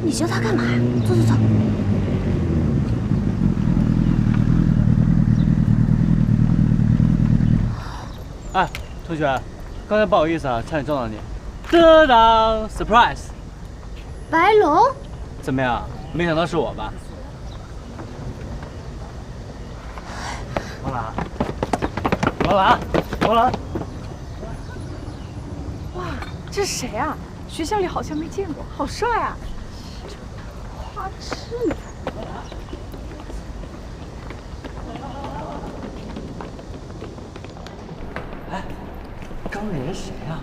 你叫他干嘛呀？走走走。哎，同学，刚才不好意思啊，差点撞到你。当当 ，surprise！ 白龙，怎么样？没想到是我吧？王兰，王兰，王兰！哇，这是谁啊？学校里好像没见过，好帅啊！花痴呢。哎，刚那人谁啊？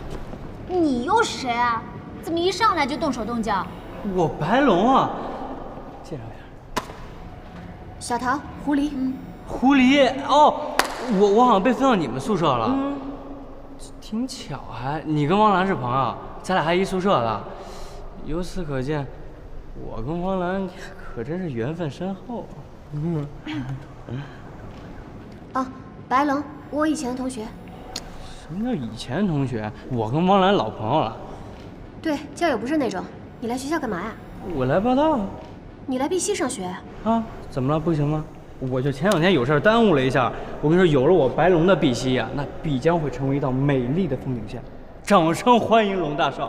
你又是谁啊？怎么一上来就动手动脚？我白龙啊！介绍一下，小桃，狐狸。狐狸哦，我好像被分到你们宿舍了。挺巧还，你跟汪兰是朋友，咱俩还一宿舍的。由此可见，我跟汪兰可真是缘分深厚啊。哦，白龙，我以前的同学。什么叫以前同学？我跟汪兰老朋友了。对，交友不慎那种。你来学校干嘛呀？我来报道。你来碧溪上学啊？怎么了？不行吗？我就前两天有事耽误了一下。我跟你说，有了我白龙的碧溪呀，那必将会成为一道美丽的风景线。掌声欢迎龙大少！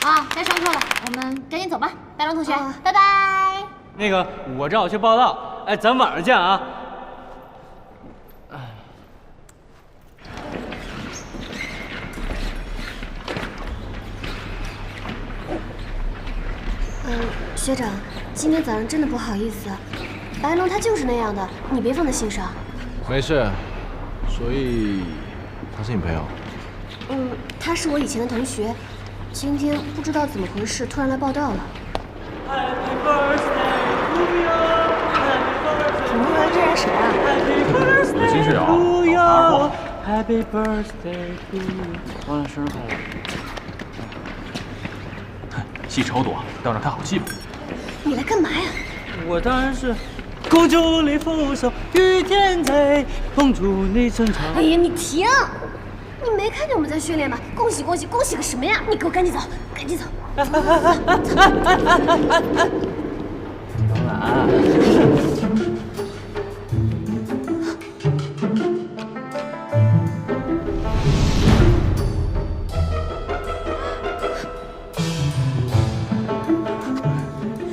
啊，该上课了，我们赶紧走吧。白龙同学，拜拜。那个，我正好去报道。哎，咱晚上见啊。学长，今天早上真的不好意思，白龙他就是那样的，你别放在心上。没事，所以他是你朋友？他是我以前的同学，今天不知道怎么回事，突然来报道了。怎么会？这人谁啊？有心事啊，老茶货。Happy birthday to you， 王兰生日快乐！戏超多，带我上看好戏吧。你来干嘛呀？我当然是公主里扶手，雨天在风烛里争吵。哎呀，你停！你没看见我们在训练吗？恭喜恭喜恭喜个什么呀！你给我赶紧走，赶紧走！王兰，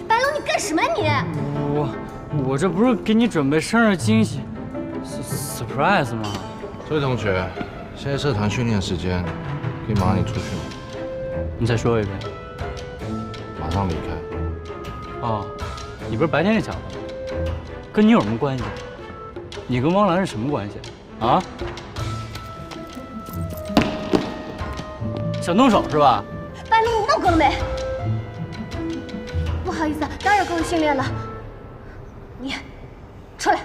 白龙，你干什么呀你？我这不是给你准备生日惊喜 surprise 吗？这位同学，现在社团训练时间，可以马上你出去吗？你再说一遍。马上离开。哦，你不是白天就讲了吗？跟你有什么关系？你跟汪兰是什么关系？啊？想动手是吧？白龙，你闹够了没？不好意思，打扰各位训练了。你出来！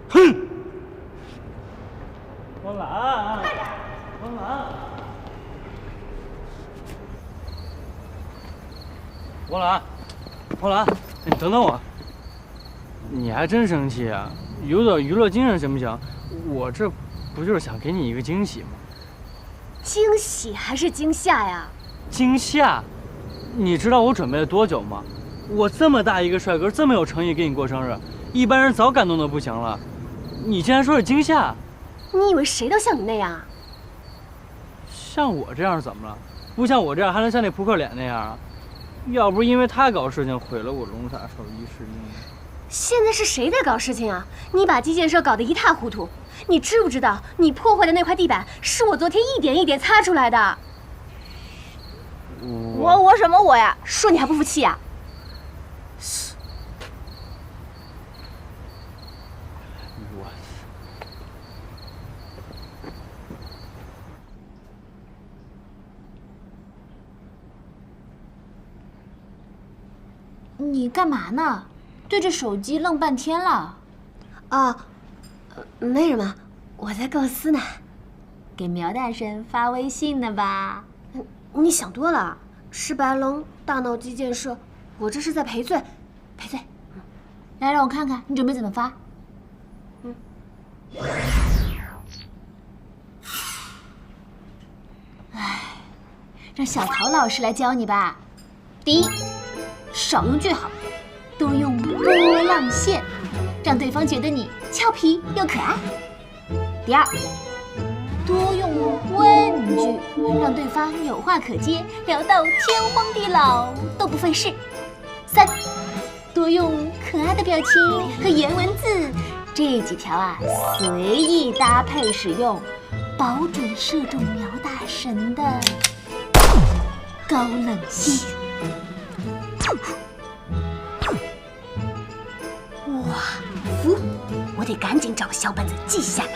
哼！汪兰，汪兰，汪兰，汪兰，你等等我。你还真生气啊？有点娱乐精神行不行？我这不就是想给你一个惊喜吗？惊喜还是惊吓呀？惊吓！你知道我准备了多久吗？我这么大一个帅哥，这么有诚意给你过生日，一般人早感动的不行了。你竟然说是惊吓？你以为谁都像你那样啊？像我这样怎么了？不像我这样还能像那扑克脸那样啊？要不是因为他搞事情毁了我龙塔手一世英。现在是谁在搞事情啊？你把基建社搞得一塌糊涂，你知不知道你破坏的那块地板是我昨天一点一点擦出来的？我什么我呀？说你还不服气呀？我你干嘛呢？对着手机愣半天了。哦，没什么，我在构思呢。给苗大神发微信呢吧？你想多了，是白龙大闹基建社，我这是在赔罪，赔罪。来，让我看看，你准备怎么发？让小陶老师来教你吧。第一，少用句号，多用波浪线，让对方觉得你俏皮又可爱。第二，多用问句，让对方有话可接，聊到天荒地老都不费事。三，多用可爱的表情和颜文字，这几条啊随意搭配使用，保准射中苗大神的高冷心。哇，服！我得赶紧找个小本子记下来。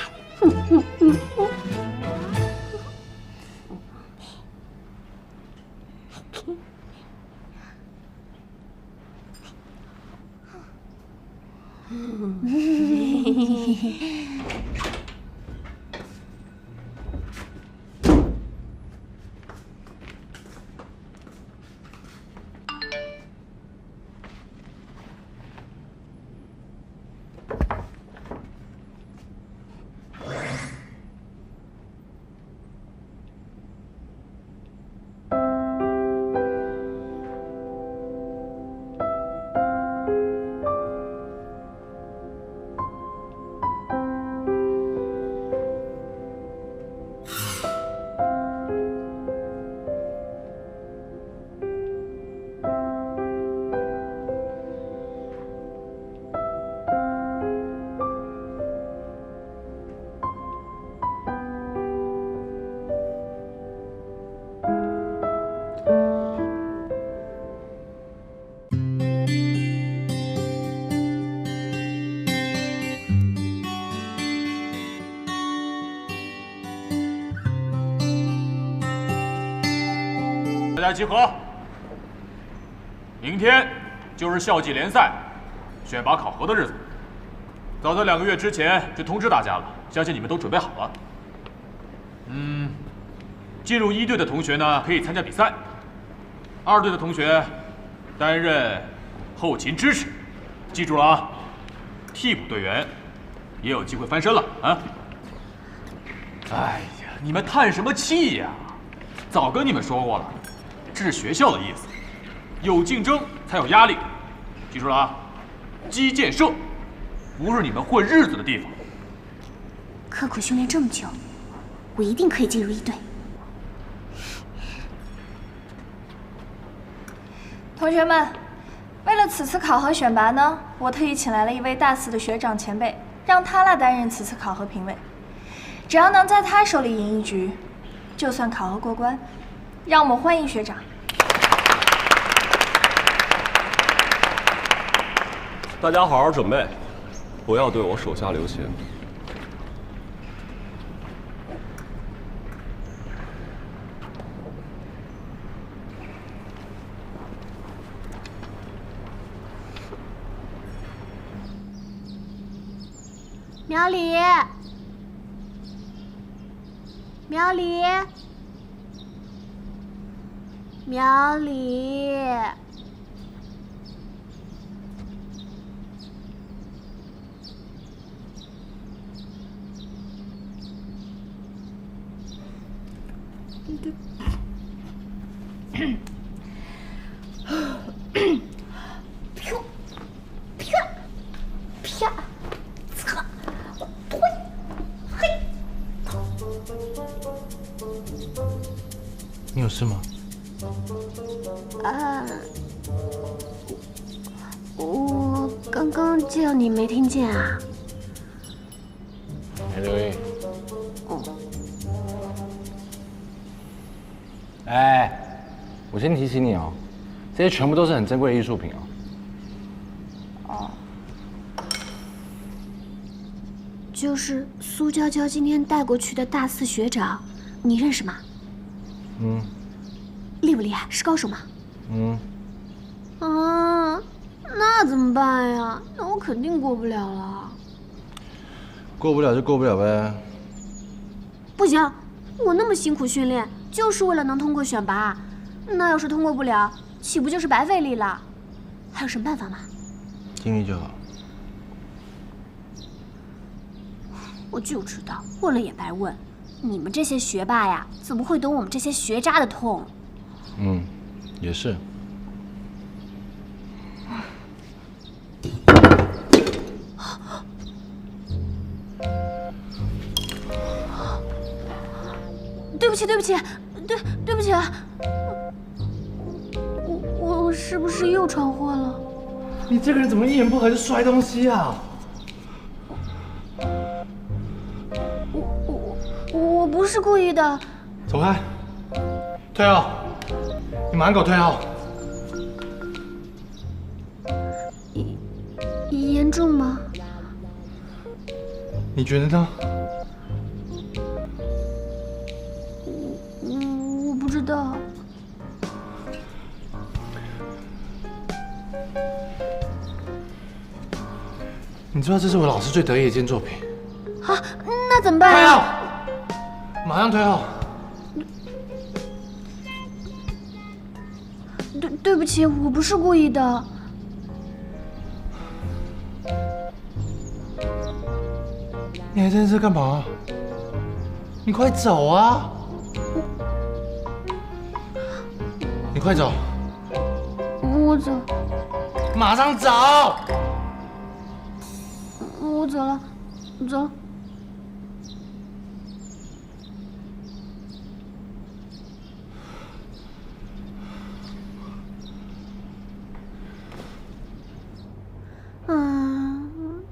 大家集合！明天就是校际联赛选拔考核的日子。早在2个月之前就通知大家了，相信你们都准备好了。进入1队的同学呢，可以参加比赛；2队的同学担任后勤支持。记住了啊，替补队员也有机会翻身了啊！哎呀，你们叹什么气呀？早跟你们说过了。这是学校的意思，有竞争才有压力，记住了啊！基建社不是你们混日子的地方。刻苦训练这么久，我一定可以进入1队。同学们，为了此次考核选拔呢，我特意请来了一位大4的学长前辈，让他来担任此次考核评委。只要能在他手里赢1局，就算考核过关。让我们欢迎学长。大家好好准备，不要对我手下留情。苗里，苗里，苗里。你有事吗？我刚刚叫你没听见啊？没留意。哎，我先提醒你哦，这些全部都是很珍贵的艺术品哦。就是苏娇娇今天带过去的大4学长，你认识吗？厉不厉害？是高手吗？那怎么办呀？那我肯定过不了了。过不了就过不了呗。不行，我那么辛苦训练，就是为了能通过选拔。那要是通过不了，岂不就是白费力了？还有什么办法吗？尽力就好。我就知道，问了也白问。你们这些学霸呀，怎么会懂我们这些学渣的痛？嗯，也是。对不起，对不起，对不起啊！我是不是又闯祸了？你这个人怎么一言不合就摔东西啊？我不是故意的。走开！退后！你马上给我退后！严重吗？你觉得呢？我不知道。你知道这是我老师最得意的一件作品。啊，那怎么办退后！啊？马上退后！对不起，我不是故意的。你还在这干嘛？你快走啊！你快走！我走，马上走！我走了，走。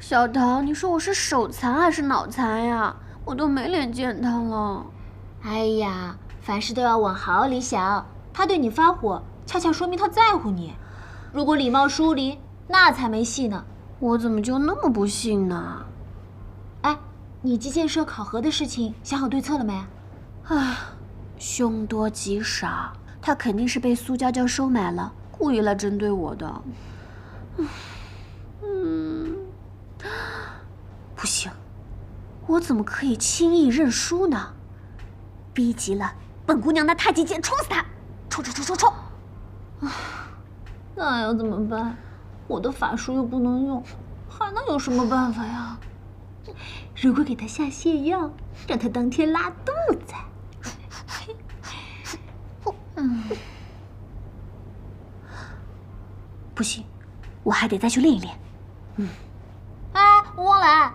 小桃，你说我是手残还是脑残呀？我都没脸见他了。哎呀，凡事都要往好里想。他对你发火，恰恰说明他在乎你。如果礼貌疏离，那才没戏呢。我怎么就那么不信呢？哎，你击剑社考核的事情想好对策了没？唉，凶多吉少，他肯定是被苏娇娇收买了，故意来针对我的。不行，我怎么可以轻易认输呢？逼急了，本姑娘拿太极剑冲死他！冲！那要怎么办？我的法术又不能用，还能有什么办法呀？如果给他下泻药，让他当天拉肚子。不行，我还得再去练一练。哎，吴旺来。